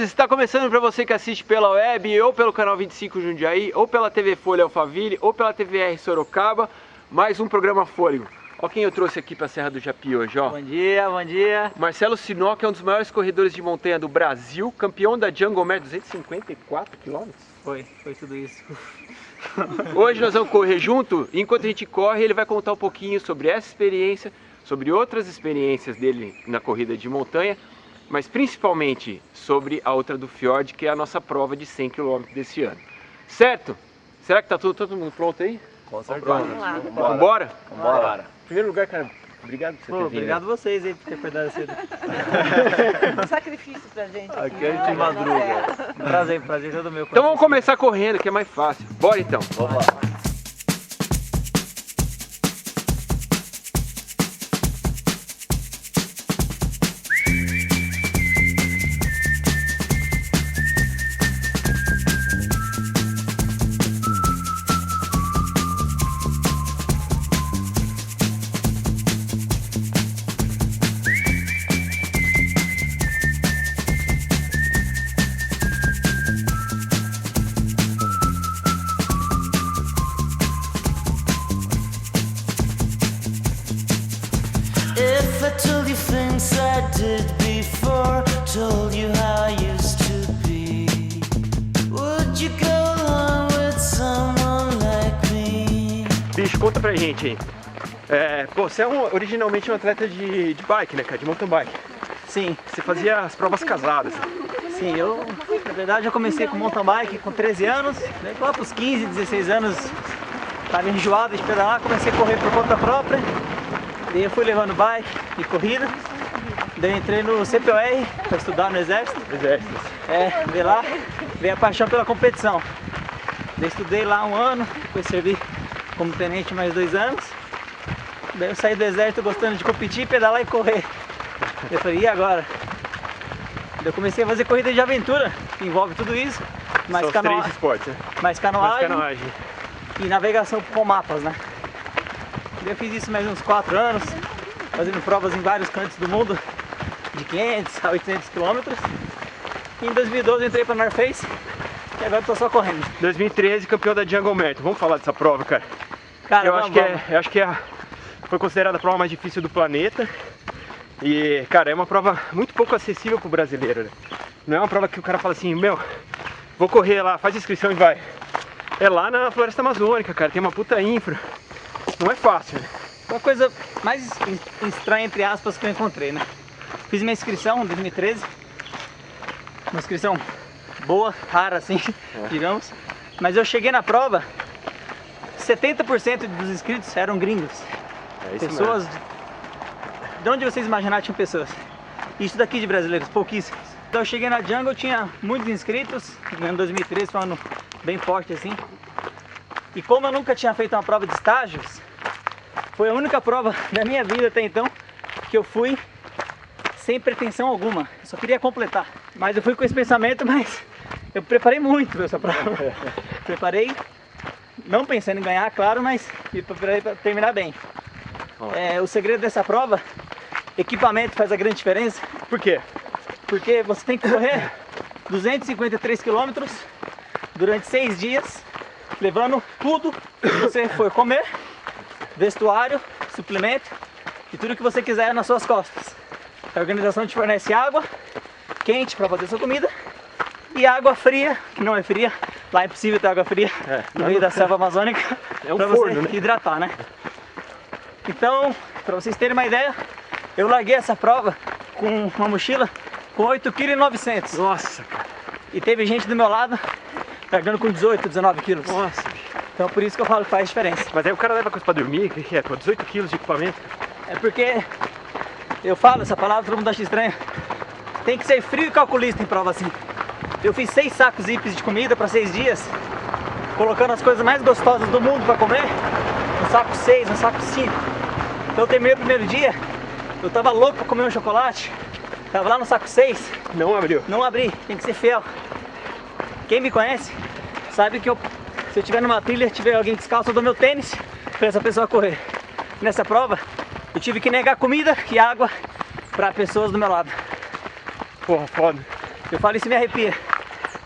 beleza? Está começando para você que assiste pela web, ou pelo canal 25 Jundiaí, ou pela TV Folha Alphaville, ou pela TVR Sorocaba, mais um programa Fôlego. Ó quem eu trouxe aqui para a Serra do Japi hoje, ó. Bom dia, bom dia. Marcelo Sinoc é um dos maiores corredores de montanha do Brasil, campeão da Jungle Mare 254 km. Foi tudo isso. Hoje nós vamos correr junto, e enquanto a gente corre ele vai contar um pouquinho sobre essa experiência, sobre outras experiências dele na corrida de montanha, mas principalmente sobre a outra do Fjord, que é a nossa prova de 100 km desse ano. Certo? Será que tá todo mundo pronto aí? Com certeza. Vamos lá. Vambora? Vambora. Em primeiro lugar, cara, obrigado por você ter vindo. Obrigado vocês aí por ter acordado cedo. Um sacrifício pra gente. Aqui a gente madruga. Prazer todo meu. Então vamos começar correndo, que é mais fácil. Bora então. Vamos lá. If I told you things I did before, told you how I used to be, would you go along with someone like me? Bicho, conta pra gente aí. Pô, você é originalmente um atleta de bike, né, cara? De mountain bike. Sim, Você fazia as provas casadas. sim, na verdade eu comecei com mountain bike com 13 anos, daí lá pros 15, 16 anos, estava enjoado de pedalar, comecei a correr por conta própria, daí eu fui levando bike e corrida, daí eu entrei no CPOR para estudar no Exército. Veio lá, veio a paixão pela competição. Daí estudei lá um ano, depois servi como tenente mais 2 anos, daí eu saí do Exército gostando de competir, pedalar e correr. Eu falei, e agora? Eu comecei a fazer corrida de aventura, que envolve tudo isso, mais, São os três esportes, né? mais canoagem, Canoagem. e navegação com mapas, né? Eu fiz isso mais uns 4 anos, fazendo provas em vários cantos do mundo, de 500 a 800 quilômetros. E em 2012 eu entrei para North Face e agora estou só correndo. 2013, campeão da Jungle Mare. Vamos falar dessa prova, cara. Cara, Eu acho que foi considerada a prova mais difícil do planeta. E, cara, é uma prova muito pouco acessível pro brasileiro, né? Não é uma prova que o cara fala assim, meu, vou correr lá, faz inscrição e vai. É lá na Floresta Amazônica, cara, tem uma puta infra. Não é fácil, né? Foi a coisa mais estranha, entre aspas, que eu encontrei, né? Fiz minha inscrição em 2013, uma inscrição boa, rara assim, digamos. Mas eu cheguei na prova, 70% dos inscritos eram gringos. É isso Pessoas... De onde vocês imaginaram tinham pessoas? Isso daqui de brasileiros, pouquíssimos. Então eu cheguei na Jungle, tinha muitos inscritos, em 2013 foi um ano bem forte assim. E como eu nunca tinha feito uma prova de estágios, foi a única prova da minha vida até então que eu fui sem pretensão alguma. Eu só queria completar. Mas eu fui com esse pensamento, mas eu preparei muito para essa prova. Preparei, não pensando em ganhar, claro, mas me preparei para terminar bem. O segredo dessa prova, equipamento faz a grande diferença. Por quê? Porque você tem que correr 253 quilômetros durante 6 dias, levando tudo que você for comer, vestuário, suplemento e tudo que você quiser nas suas costas. A organização te fornece água quente para fazer sua comida e água fria, que não é fria, lá é impossível ter água fria no meio da selva amazônica, É um para forno, você né? hidratar, né? Então, para vocês terem uma ideia, eu larguei essa prova com uma mochila com 8,9 kg. Nossa, cara. E teve gente do meu lado largando com 18, 19 quilos. Nossa, bicho. Então por isso que eu falo que faz diferença. Mas aí o cara leva coisa pra dormir, o que é? Pô, 18 quilos de equipamento? É porque eu falo essa palavra, todo mundo acha estranha. Tem que ser frio e calculista em prova assim. Eu fiz 6 sacos zipes de comida para 6 dias, colocando as coisas mais gostosas do mundo para comer, no saco 6, no saco 5. Então eu terminei o primeiro dia, eu tava louco pra comer um chocolate, tava lá no saco 6, Não abriu. não abri, tem que ser fiel. Quem me conhece sabe que se eu estiver numa trilha, tiver alguém descalço, eu dou meu tênis pra essa pessoa correr. Nessa prova, eu tive que negar comida e água para pessoas do meu lado. Porra, foda. Eu falo isso e me arrepia,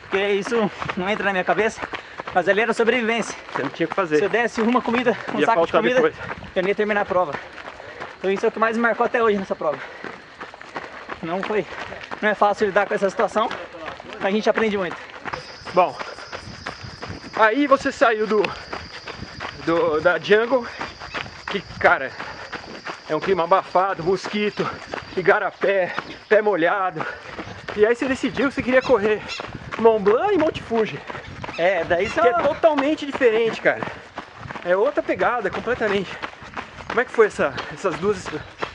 porque isso não entra na minha cabeça, mas ali era sobrevivência. Você não tinha o que Se eu fazer. desse uma comida, um Ia saco de faltar comida, depois. eu não ia terminar a prova. Então isso é o que mais me marcou até hoje nessa prova. Não é fácil lidar com essa situação, mas a gente aprende muito. Bom, aí você saiu da jungle, que, cara, é um clima abafado, mosquito, igarapé, pé molhado. E aí você decidiu que você queria correr Mont Blanc e Monte Fuji, Daí que é totalmente diferente, cara. É outra pegada, completamente. Como é que foi essas duas...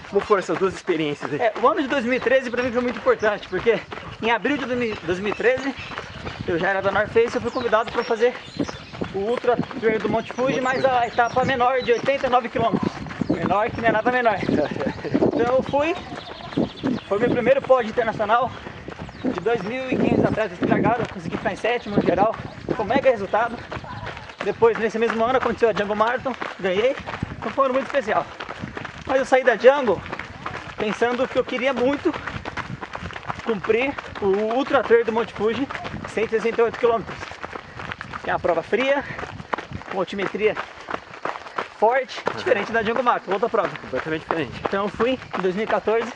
Como foram essas duas experiências aí? O ano de 2013 para mim foi muito importante, porque em abril de 2013 eu já era da North Face e eu fui convidado para fazer o Ultra Trail do Monte Fuji, mas a etapa menor de 89 km. Menor que não é nada menor. Então eu fui, foi meu primeiro pódio internacional de 2.500 atletas que largaram, consegui ficar em sétimo no geral, foi um mega resultado. Depois, nesse mesmo ano, aconteceu a Jungle Marathon, ganhei, então foi um ano muito especial. Mas eu saí da Jungle pensando que eu queria muito cumprir o Ultra Trail do Monte Fuji, 168 km. É uma prova fria, com altimetria forte, diferente da Jungle Marathon, outra prova. Completamente diferente. Então eu fui em 2014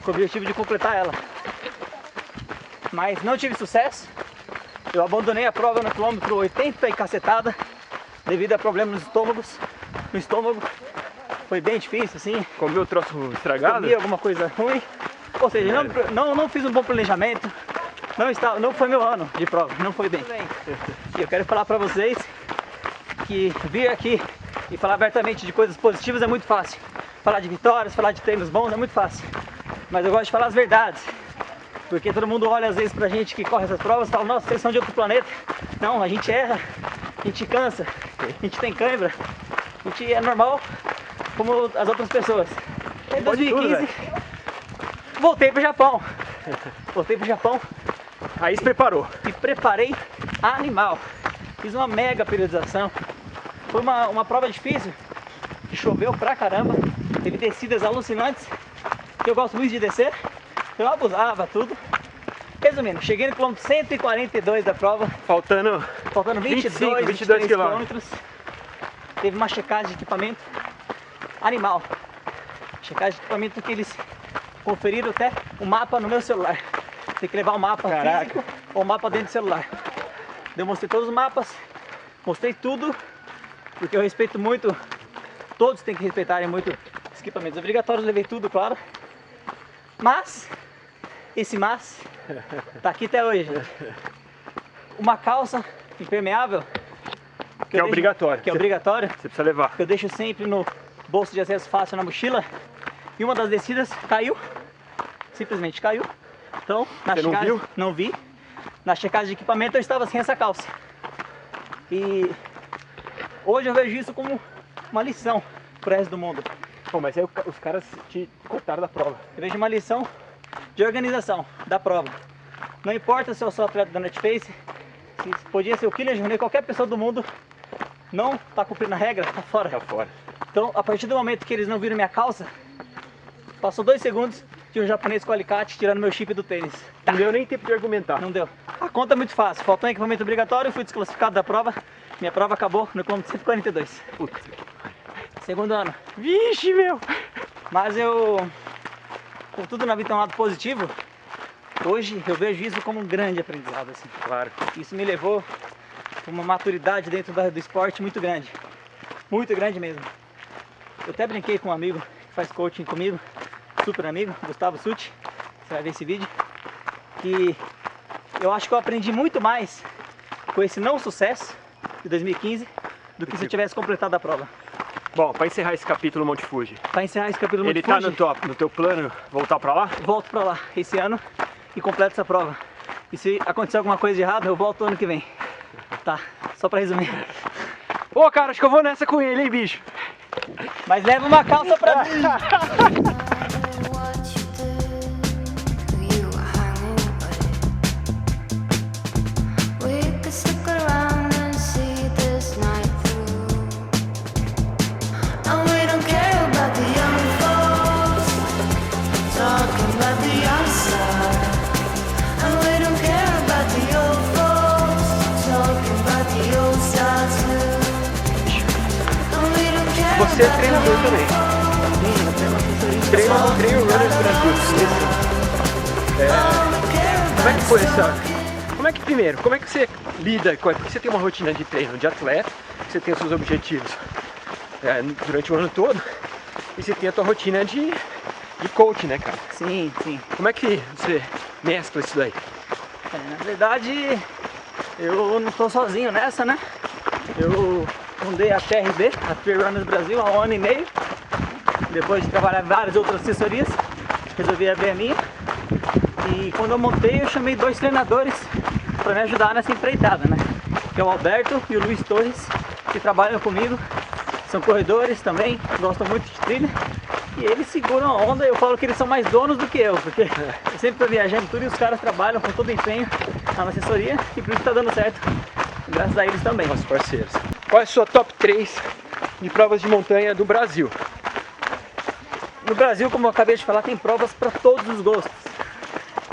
com o objetivo de completar ela. Mas não tive sucesso. Eu abandonei a prova no quilômetro 80 e cacetada, devido a problemas no estômago. Foi bem difícil, assim. Comeu o troço estragado? Comi alguma coisa ruim. Ou seja, não fiz um bom planejamento. Não foi meu ano de prova, não foi bem. E eu quero falar pra vocês que vir aqui e falar abertamente de coisas positivas é muito fácil. Falar de vitórias, falar de treinos bons é muito fácil. Mas eu gosto de falar as verdades. Porque todo mundo olha às vezes pra gente que corre essas provas e fala, nossa, vocês são de outro planeta. Não, a gente erra, a gente cansa, a gente tem cãibra, a gente é normal como as outras pessoas. Em 2015, voltei pro Japão. Aí se preparou. Me preparei animal. Fiz uma mega periodização. Foi uma prova difícil, que choveu pra caramba. Teve descidas alucinantes, que eu gosto muito de descer. Eu abusava, tudo. Resumindo, cheguei no quilômetro 142 da prova. Faltando 22 quilômetros. Teve uma checagem de equipamento animal. Checagem de equipamento que eles conferiram até o mapa no meu celular. Tem que levar o mapa físico ou o mapa dentro do celular. Eu mostrei todos os mapas, mostrei tudo, porque eu respeito muito, todos têm que respeitarem muito os equipamentos obrigatórios, levei tudo, claro. Mas, esse mas, tá aqui até hoje. Uma calça impermeável, Que é obrigatório. que é obrigatório, Você precisa levar. que eu deixo sempre no bolso de acesso fácil na mochila. E uma das descidas caiu, simplesmente caiu. Então, na Você não checagem, viu? não vi. Na checagem de equipamento eu estava sem essa calça. E hoje eu vejo isso como uma lição pro resto do mundo. Bom, mas aí os caras te cortaram da prova. Eu vejo uma lição de organização da prova. Não importa se eu sou atleta da North Face, se podia ser o Kylian Jornet, qualquer pessoa do mundo não tá cumprindo a regra, tá fora. Tá fora. Então, a partir do momento que eles não viram minha calça, passou 2 segundos, tinha um japonês com alicate tirando meu chip do tênis. Não deu nem tempo de argumentar. Não deu. A conta é muito fácil, faltou um equipamento obrigatório, fui desclassificado da prova. Minha prova acabou no quilômetro 142. Putz. Segundo ano. Vixe, meu! Mas com tudo na vida tem um lado positivo, hoje eu vejo isso como um grande aprendizado, assim. Claro. Isso me levou a uma maturidade dentro do esporte muito grande mesmo. Eu até brinquei com um amigo que faz coaching comigo, super amigo, Gustavo Sutti, você vai ver esse vídeo, que eu acho que eu aprendi muito mais com esse não sucesso de 2015 do que se eu tivesse completado a prova. Bom, para encerrar esse capítulo Monte Fuji, Para encerrar esse capítulo ele Monte tá Fuji, no teu plano voltar para lá? volto pra lá esse ano e completo essa prova. E se acontecer alguma coisa de errado, eu volto ano que vem. Tá, só pra resumir. Ô, cara, acho que eu vou nessa com ele, hein, bicho? Mas leva uma calça pra mim. What you did, who you were hanging with. We could stick around and see this night through. And we don't care about the young folks talking about the young side. And we você é treinador também. Treino Runners Brasil. Como é que foi essa... Como é que você lida com... Porque você tem uma rotina de treino de atleta, você tem os seus objetivos durante o ano todo, e você tem a tua rotina de coach, né, cara? Sim, sim. Como é que você mescla isso daí? Na verdade, eu não estou sozinho nessa, né? Eu fundei a TRB, a Trail Runners Brasil, há 1 ano e meio. Depois de trabalhar em várias outras assessorias, resolvi abrir a minha. E quando eu montei, eu chamei 2 treinadores para me ajudar nessa empreitada, né? Que é o Alberto e o Luiz Torres, que trabalham comigo. São corredores também, gostam muito de trilha. E eles seguram a onda. Eu falo que eles são mais donos do que eu, porque eu sempre estou viajando tudo e os caras trabalham com todo empenho na assessoria, e por isso está dando certo, graças a eles também. Nossos parceiros. Qual é a sua top 3 de provas de montanha do Brasil? No Brasil, como eu acabei de falar, tem provas para todos os gostos.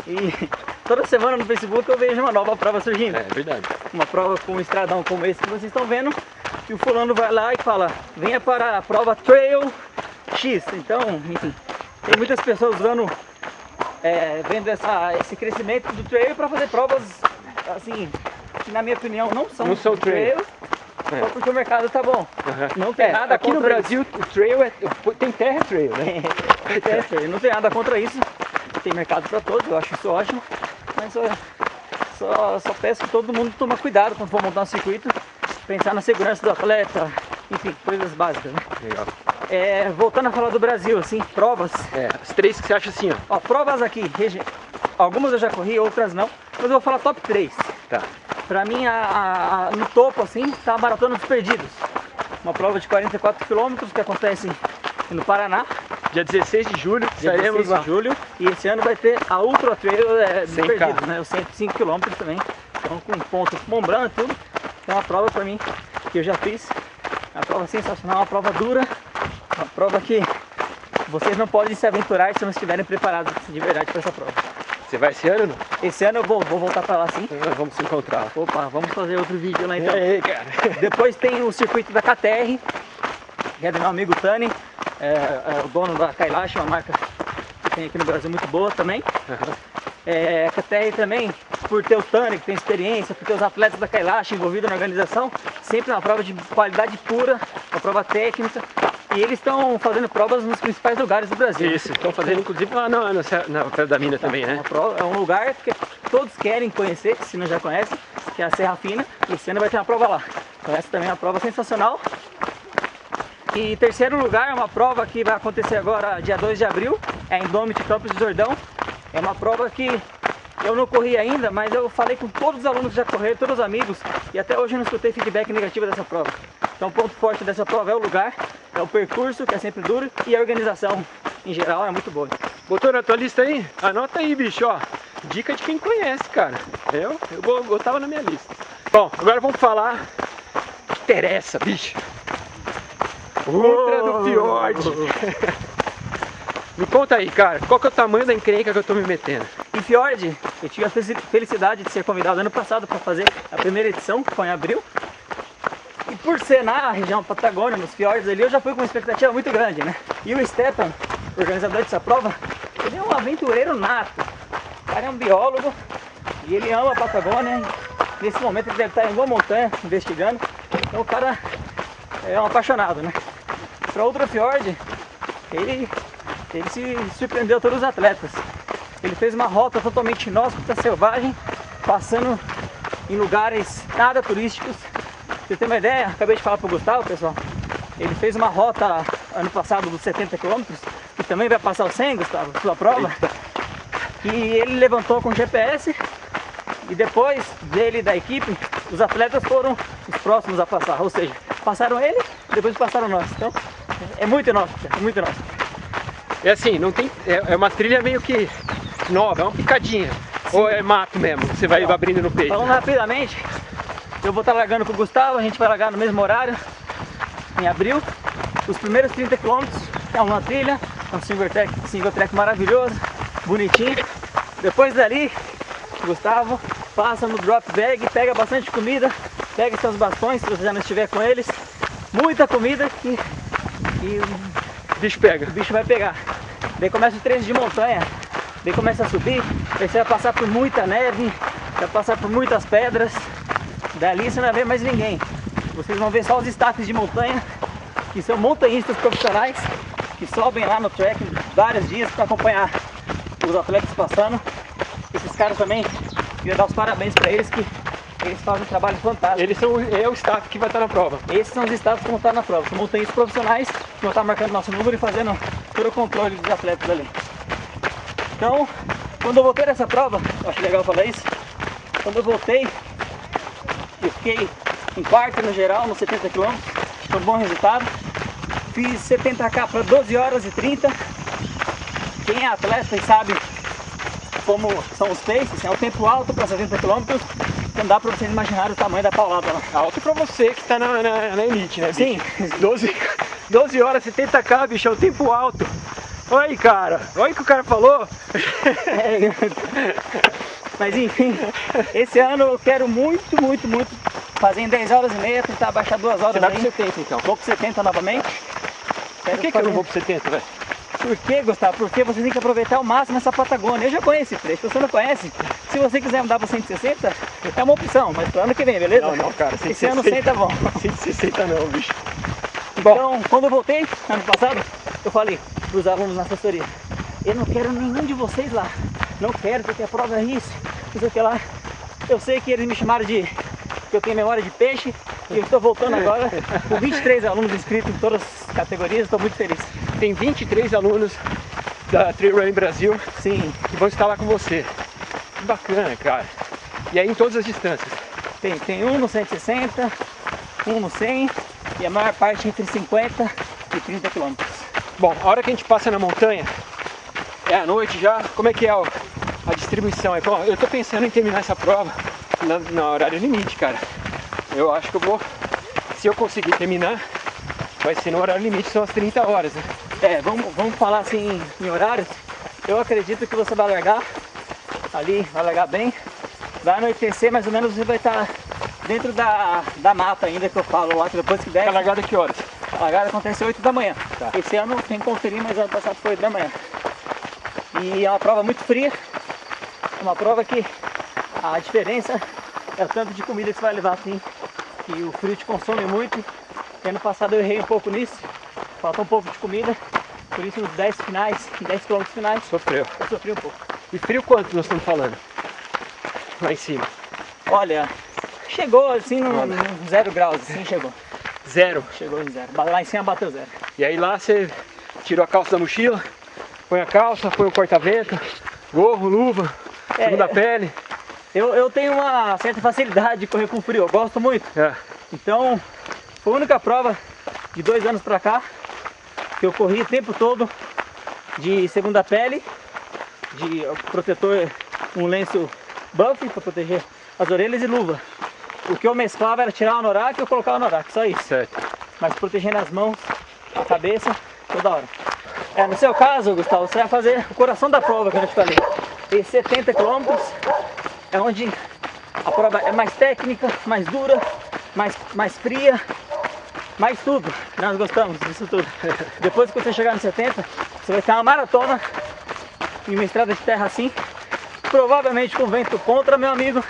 E toda semana no Facebook eu vejo uma nova prova surgindo. É verdade. Uma prova com um estradão como esse que vocês estão vendo, e o fulano vai lá e fala: venha para a prova Trail X. Então, enfim, tem muitas pessoas vendo esse crescimento do trail para fazer provas assim, que na minha opinião não são trail. Só porque o mercado tá bom. Não tem nada aqui no contra Brasil o trail tem terra trail, né? Tem terra trail. Não tem nada contra isso. Tem mercado para todos, eu acho isso ótimo. Mas só peço que todo mundo tome cuidado quando for montar um circuito, pensar na segurança do atleta, enfim, coisas básicas, né? Legal. Voltando a falar do Brasil, assim, provas. As 3 que você acha assim, ó. Provas aqui, algumas eu já corri, outras não, mas eu vou falar top 3. Tá. Pra mim, no topo, assim, tá a Maratona dos Perdidos. Uma prova de 44 km que acontece no Paraná. Dia 16 de julho, Dia estaremos 16 lá. de julho. E esse ano vai ter a Ultra Trail dos 100K. Perdidos, né? Os 105 km também. Então, com ponto Mont Blanc e tudo. É uma prova pra mim que eu já fiz. Uma prova sensacional, uma prova dura. Uma prova que vocês não podem se aventurar se não estiverem preparados de verdade para essa prova. Você vai esse ano ou não? Esse ano eu vou voltar pra lá, sim. Vamos se encontrar. Opa, vamos fazer outro vídeo lá então. E aí, cara? Depois tem o circuito da KTR, que é do meu amigo Tani, o dono da Kailash, uma marca que tem aqui no Brasil muito boa também. A KTR também, por ter o Tani, que tem experiência, por ter os atletas da Kailash envolvidos na organização, sempre uma prova de qualidade pura, uma prova técnica. E eles estão fazendo provas nos principais lugares do Brasil. Isso, estão fazendo inclusive lá na Praia da Mina também, né? É um lugar que todos querem conhecer, se não já conhecem, que é a Serra Fina, e esse ano vai ter uma prova lá. Então essa também é uma prova sensacional. E terceiro lugar é uma prova que vai acontecer agora dia 2 de abril, é em Indomit Campos do Jordão. É uma prova que eu não corri ainda, mas eu falei com todos os alunos que já correram, todos os amigos, e até hoje eu não escutei feedback negativo dessa prova. Então o ponto forte dessa prova é o lugar, é o percurso, que é sempre duro, e a organização em geral é muito boa. Botou na tua lista aí? Anota aí, bicho, ó. Dica de quem conhece, cara. Eu botava na minha lista. Bom, agora vamos falar o que interessa, bicho. Ultra do Fiord. Me conta aí, cara, qual que é o tamanho da encrenca que eu tô me metendo? Em Fiord, eu tive a felicidade de ser convidado ano passado para fazer a primeira edição, que foi em abril. E por ser na região Patagônia, nos fiordes ali, eu já fui com uma expectativa muito grande, né? E o Stefan, organizador dessa prova, ele é um aventureiro nato. O cara é um biólogo e ele ama a Patagônia. Nesse momento ele deve estar em alguma montanha investigando. Então o cara é um apaixonado, né? Para Ultra Fiord, ele se surpreendeu a todos os atletas. Ele fez uma rota totalmente inóspita, selvagem, passando em lugares nada turísticos. Pra você ter uma ideia, acabei de falar pro Gustavo, pessoal, ele fez uma rota ano passado dos 70 km, que também vai passar os 100, Gustavo, sua prova. E ele levantou com GPS, e depois dele e da equipe, os atletas foram os próximos a passar, ou seja, passaram ele, depois passaram nós. Então, é muito inóspito, é muito inóspito. É assim, não tem, é uma trilha meio que nova, é uma picadinha. Sim. Ou é mato mesmo, você vai abrindo no peito? Falando rapidamente, eu vou estar largando com o Gustavo, a gente vai largar no mesmo horário, em abril. Os primeiros 30 km é uma trilha, é um single track maravilhoso, bonitinho. Depois dali, o Gustavo passa no drop bag, pega bastante comida, pega seus bastões, se você já não estiver com eles. Muita comida, que e O bicho pega. o bicho vai pegar. Daí começa o trecho de montanha, daí começa a subir, daí você vai passar por muita neve, vai passar por muitas pedras, dali você não vai ver mais ninguém. Vocês vão ver só os staffs de montanha, que são montanhistas profissionais, que sobem lá no track vários dias para acompanhar os atletas passando. Esses caras também, queria dar os parabéns para eles, que eles fazem um trabalho fantástico. Eles são o staff que vai estar na prova. Esses são os staffs que vão estar na prova, são montanhistas profissionais que vão estar marcando nosso número e fazendo todo o controle dos atletas ali. Então, quando eu voltei nessa prova, eu acho legal falar isso, quando eu voltei, eu fiquei em quarto no geral, nos 70 km, foi um bom resultado. Fiz 70k para 12 horas e 30. Quem é atleta e sabe como são os paces, é um tempo alto para 70 km, não dá para vocês imaginarem o tamanho da paulada lá. Alto pra você que tá na elite, né, bicho? Sim. 12 horas, 70k, bicho, é um tempo alto. Olha aí, cara. Olha o que o cara falou. Mas enfim, esse ano eu quero muito fazer em 10 horas e meia, tentar baixar 2 horas. Você vai pro aí. 70 então. Vou pro 70 novamente. Por que eu não vou pro 70, velho? Por que, Gustavo? Porque você tem que aproveitar ao máximo essa Patagônia. Eu já conheço esse trecho, se você não conhece, se você quiser mudar para 160, é uma opção, mas pro ano que vem, beleza? Não, cara, esse ano 100 tá bom. 160 não, bicho. Então, quando eu voltei, ano passado, eu falei pros alunos na assessoria, eu não quero nenhum de vocês lá. Não quero, porque a prova é isso, não sei o que lá. Eu sei que eles me chamaram de que eu tenho memória de peixe, e eu estou voltando agora com 23 alunos inscritos em todas as categorias, estou muito feliz. Tem 23 alunos da Trail Running Brasil, Sim, que vão estar lá com você. Que bacana, cara. E aí em todas as distâncias. tem um no 160, um no 100 e a maior parte entre 50 e 30 km. Bom, a hora que a gente passa na montanha, é à noite já, como é que é a distribuição? Bom, eu tô pensando em terminar essa prova na horário limite, cara. Eu acho que eu vou, se eu conseguir terminar, vai ser no horário limite, são as 30 horas, né? Vamos falar assim em horários. Eu acredito que você vai largar ali, vai largar bem. Vai anoitecer, mais ou menos você vai estar dentro da mata ainda, que eu falo lá, que depois que der. A largada que horas? A largada acontece 8 da manhã. Tá. Esse ano tem que conferir, mas ano passado foi 8 da manhã. E é uma prova muito fria. É uma prova que a diferença é o tanto de comida que você vai levar assim. Que o frio te consome muito. E ano passado eu errei um pouco nisso. Faltou um pouco de comida. Por isso nos 10 km finais, Sofreu. eu sofri um pouco. E frio quanto nós estamos falando? Lá em cima. Olha, chegou assim num 0 graus, assim chegou. Zero. Chegou em 0. Lá em cima bateu 0. E aí lá você tirou a calça da mochila, põe a calça, põe o corta-vento, gorro, luva, segunda pele. Eu tenho uma certa facilidade de correr com frio, eu gosto muito. É. Então, foi a única prova de 2 anos pra cá que eu corri o tempo todo de segunda pele, de protetor, um lenço buff para proteger as orelhas e luva. O que eu mesclava era tirar o anorak e eu colocava o anorak, só isso. Certo. Mas protegendo as mãos, a cabeça, toda hora. No seu caso, Gustavo, você vai fazer o coração da prova que eu te falei. E 70 km é onde a prova é mais técnica, mais dura, mais fria, mais tudo. Nós gostamos disso tudo. Depois que você chegar no 70, você vai ter uma maratona em uma estrada de terra assim, provavelmente com vento contra, meu amigo.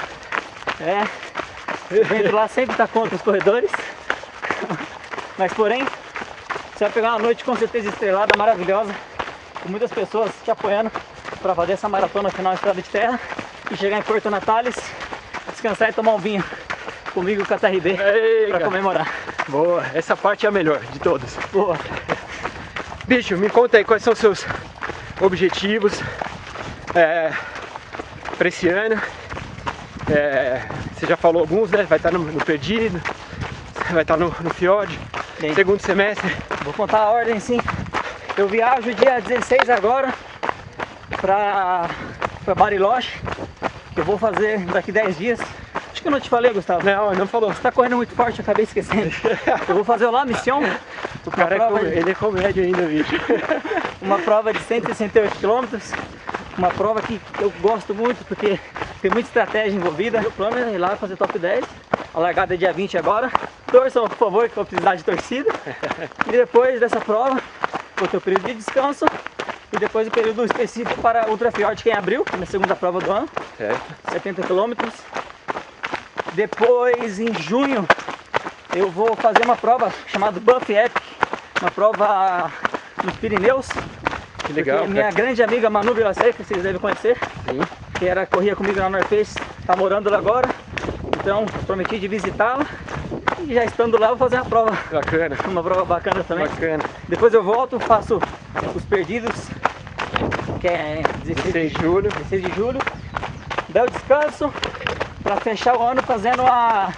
O vento lá sempre está contra os corredores. Mas porém, você vai pegar uma noite com certeza estrelada, maravilhosa, com muitas pessoas te apoiando para fazer essa maratona final estrada de terra e chegar em Porto Natales, descansar e tomar um vinho comigo com a TRB para comemorar. Boa, essa parte é a melhor de todas. Boa. Bicho, me conta aí quais são os seus objetivos para esse ano. Você já falou alguns, né? Vai estar no Perdido, vai estar no Fjord, Bem, segundo semestre. vou contar a ordem sim. Eu viajo dia 16 agora para Bariloche, que eu vou fazer daqui 10 dias. Acho que eu não te falei, Gustavo. Não falou. Você tá correndo muito forte, eu acabei esquecendo. Eu vou fazer o La Mission. O cara ele é comédia ainda, bicho. Uma prova de 168 km. Uma prova que eu gosto muito porque tem muita estratégia envolvida. O plano é ir lá fazer top 10. A largada é dia 20 agora. Torçam, por favor, que eu vou precisar de torcida. E depois dessa prova, vou ter o período de descanso. E depois o período específico para Ultra Fjord, que é em abril, que é a minha segunda prova do ano. Certo. 70 km. Depois, em junho, eu vou fazer uma prova chamada Buff Epic. Uma prova nos Pirineus. Que legal. Minha grande amiga Manu Vilacei, que vocês devem conhecer, Sim. que corria comigo na North Face, está morando lá agora. Então, prometi de visitá-la. E já estando lá, vou fazer uma prova. Bacana. Uma prova bacana também. Bacana. Depois eu volto, faço os perdidos, que é 16 de julho. 16 de julho. Daí eu descanso para fechar o ano fazendo a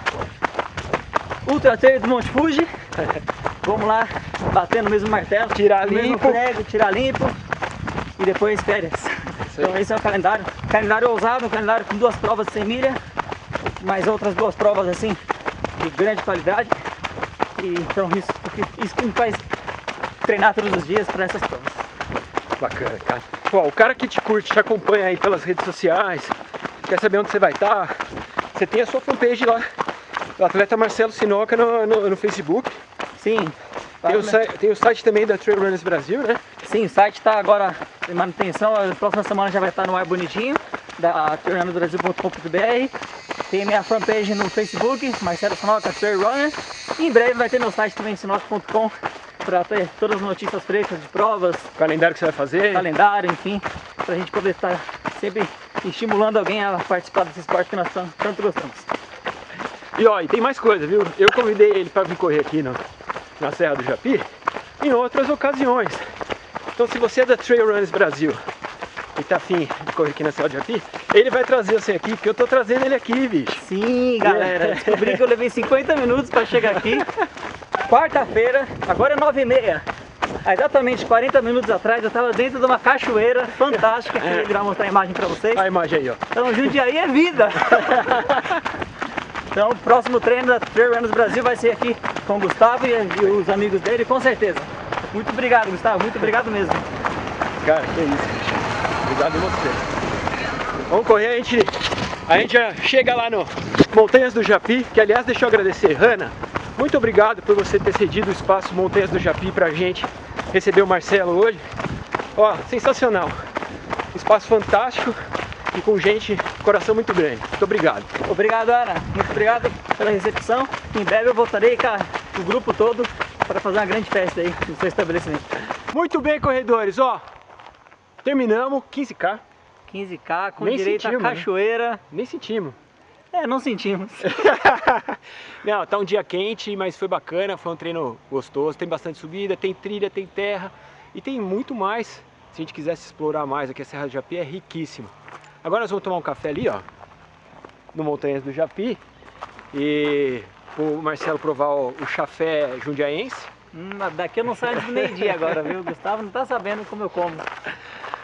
Ultra Trail do Monte Fuji. Vamos lá, batendo o mesmo martelo, Tirar o mesmo limpo. prego, tirar limpo e depois férias. Então esse é o calendário. Calendário ousado, um calendário com 2 provas de 100 milhas, mais outras 2 provas assim de grande qualidade. E então isso que me faz treinar todos os dias para essas provas. Bacana, cara. Pô, o cara que te curte, te acompanha aí pelas redes sociais, quer saber onde você vai estar, você tem a sua fanpage lá, o atleta Marcelo Sinoca no Facebook. Sim. Tem o site também da Trail Runners Brasil, né? Sim, o site está agora em manutenção, a próxima semana já vai estar no ar bonitinho, da trailrunnersbrasil.com.br. Tem minha fanpage no Facebook, Marcelo Sinoca Trail Runner. E em breve vai ter meu site também, sinoca.com, para ter todas as notícias frescas de provas, O calendário que você vai fazer. calendário, enfim, para a gente poder estar sempre estimulando alguém a participar desse esporte que nós tanto gostamos. E ó, e tem mais coisa, viu? Eu convidei ele para vir correr aqui na Serra do Japi em outras ocasiões. Então se você é da Trail Runners Brasil e tá afim de correr aqui na Serra do Japi, ele vai trazer você aqui, porque eu tô trazendo ele aqui, bicho. Sim, galera, descobri que eu levei 50 minutos para chegar aqui. Quarta-feira, agora é 9h30. Há exatamente 40 minutos atrás eu estava dentro de uma cachoeira fantástica, que eu irá mostrar a imagem para vocês. A imagem aí, ó. Então Jundiaí é vida! Então o próximo treino da Trail Runners Brasil vai ser aqui com o Gustavo e os amigos dele, com certeza. Muito obrigado, Gustavo, muito obrigado mesmo. Cara, que isso, bicho. Obrigado a você. Vamos correr, a gente já chega lá no Montanhas do Japi, que aliás deixa eu agradecer, Hanna. Muito obrigado por você ter cedido o espaço Montanhas do Japi pra gente receber o Marcelo hoje. Ó, sensacional. Espaço fantástico e com gente, coração muito grande. Muito obrigado. Obrigado, Ana. Muito obrigado pela recepção. Em breve eu voltarei com o grupo todo para fazer uma grande festa aí no seu estabelecimento. Muito bem, corredores, ó. Terminamos 15K. 15K com Nem direito a sentimos, né? cachoeira. Nem sentimos. Não sentimos. Não, tá um dia quente, mas foi bacana, foi um treino gostoso, tem bastante subida, tem trilha, tem terra e tem muito mais. Se a gente quisesse explorar mais aqui, a Serra do Japi é riquíssima. Agora nós vamos tomar um café ali, ó, no Montanhas do Japi, e o Marcelo provar o chafé jundiaense. Daqui eu não saio antes do meio-dia agora, viu? O Gustavo não tá sabendo como eu como.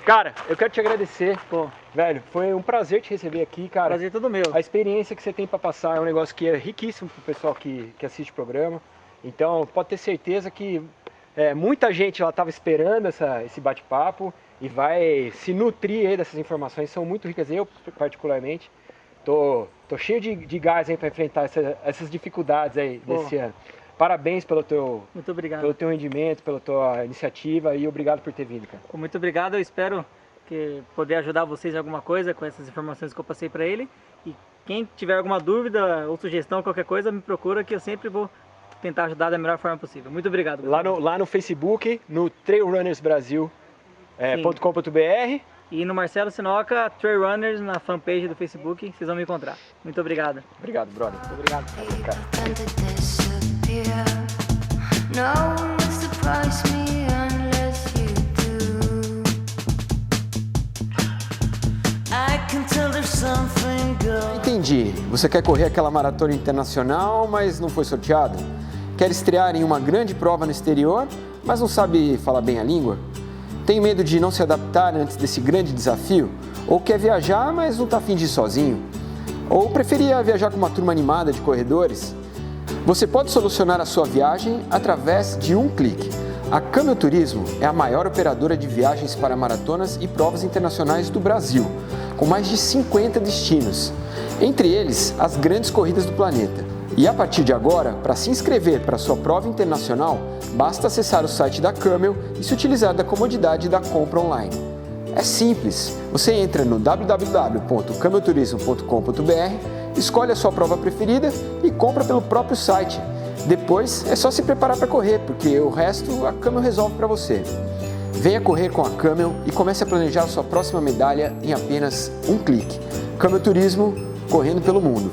Cara, eu quero te agradecer, Pô, velho, foi um prazer te receber aqui, cara. prazer todo meu. A experiência que você tem para passar é um negócio que é riquíssimo pro pessoal que assiste o programa. Então pode ter certeza que muita gente lá estava esperando esse bate-papo e vai se nutrir aí dessas informações, são muito ricas. Eu particularmente tô cheio de gás aí para enfrentar essas dificuldades aí desse ano. Parabéns Muito obrigado. pelo teu rendimento, pela tua iniciativa e obrigado por ter vindo, cara. Muito obrigado, eu espero poder ajudar vocês em alguma coisa com essas informações que eu passei para ele. E quem tiver alguma dúvida ou sugestão, qualquer coisa, me procura que eu sempre vou tentar ajudar da melhor forma possível. Muito obrigado. Lá no Facebook, no trailrunnersbrasil.com.br E no Marcelo Sinoca, Trail Runners, na fanpage do Facebook, vocês vão me encontrar. Muito obrigado. Obrigado, brother. Muito obrigado. And to disappear. No one will surprise me unless you do. I can tell there's something good. Entendi. Você quer correr aquela maratona internacional, mas não foi sorteado? Quer estrear em uma grande prova no exterior, mas não sabe falar bem a língua? Tem medo de não se adaptar antes desse grande desafio? Ou quer viajar, mas não está afim de ir sozinho? Ou preferia viajar com uma turma animada de corredores? Você pode solucionar a sua viagem através de um clique. A Camel Turismo é a maior operadora de viagens para maratonas e provas internacionais do Brasil, com mais de 50 destinos, entre eles as grandes corridas do planeta. E a partir de agora, para se inscrever para a sua prova internacional, basta acessar o site da Camel e se utilizar da comodidade da compra online. É simples, você entra no www.camelturismo.com.br, escolhe a sua prova preferida e compra pelo próprio site. Depois é só se preparar para correr, porque o resto a Camel resolve para você. Venha correr com a Camel e comece a planejar a sua próxima medalha em apenas um clique. Camel Turismo, correndo pelo mundo.